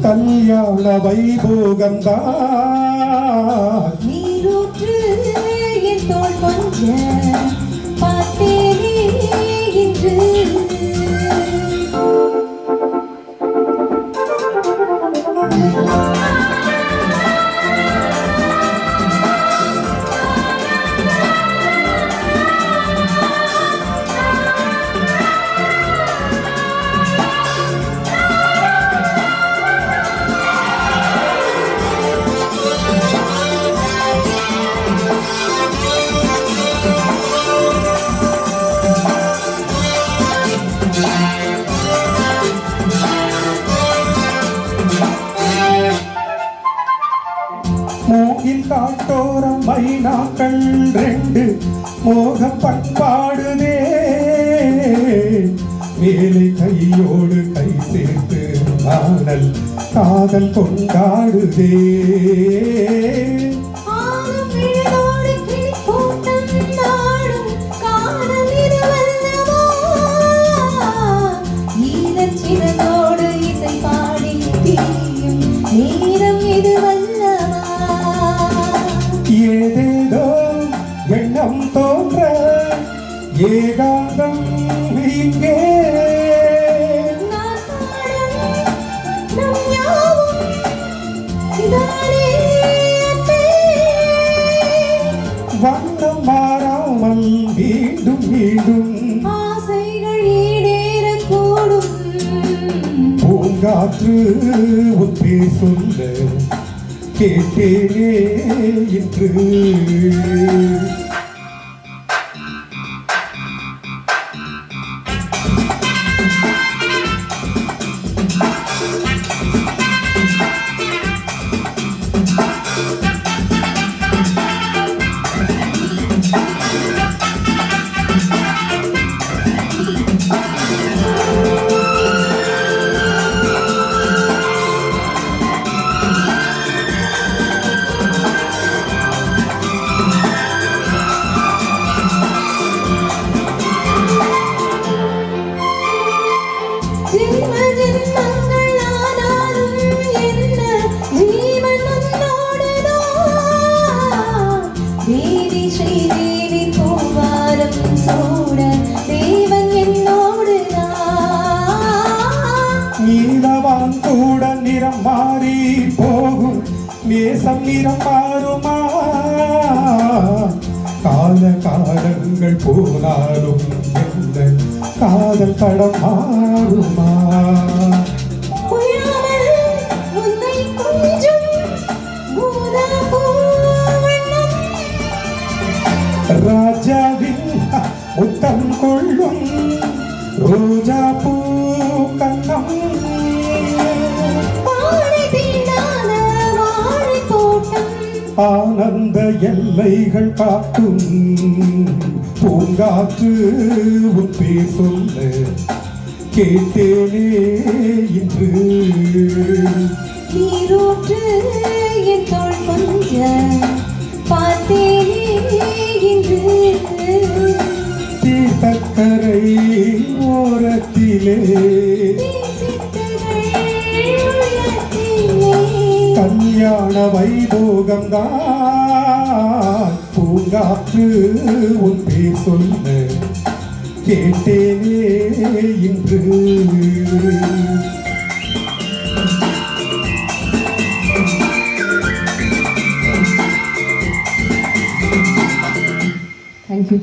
கல்யாண வைபோகம்தான் நீரூற்று என் தோள் கொஞ்ச பார்த்தேனே இன்று மூங்கில் காட்டோரம் மைனாக்கள் ரெண்டு மோகம் பண்பாடுதே வேலை கையோடு கை சேர்த்து நாடல் காதல் கொண்டாடுதே ஏதேதோ எண்ணம் தோன்ற ஏகாந்தம் இங்கே வண்ணம் மாறாமல் மீண்டும் மீண்டும் ஆசைகள் ஈடேறக்கூடும் பூங்காற்று ஒன்றே சொல்ல கேட்டேனே இன்று நீலவான் கூட நிறம் மாறி போகும் நேசம் நிறம் மாறுமா கால காலங்கள் போனாலும் எந்த காதல் தடம் மாறுமா ராஜாவின் முத்தம் கொள்ளும் ரோஜா பூ கண்ணம் ஆனந்த எல்லைகள் காட்டும் பூங்காற்று உப்பே சொல்ல கேட்டேனே இன்று நீரூற்று என் தோள் கொஞ்ச பார்த்தேனே இன்று தீர்த்தக்கரை ஓரத்திலே கல்யாண வைபோகம்தான் பூங்காற்று ஒன்றே சொல்ல கேட்டேனே இன்று Thank you.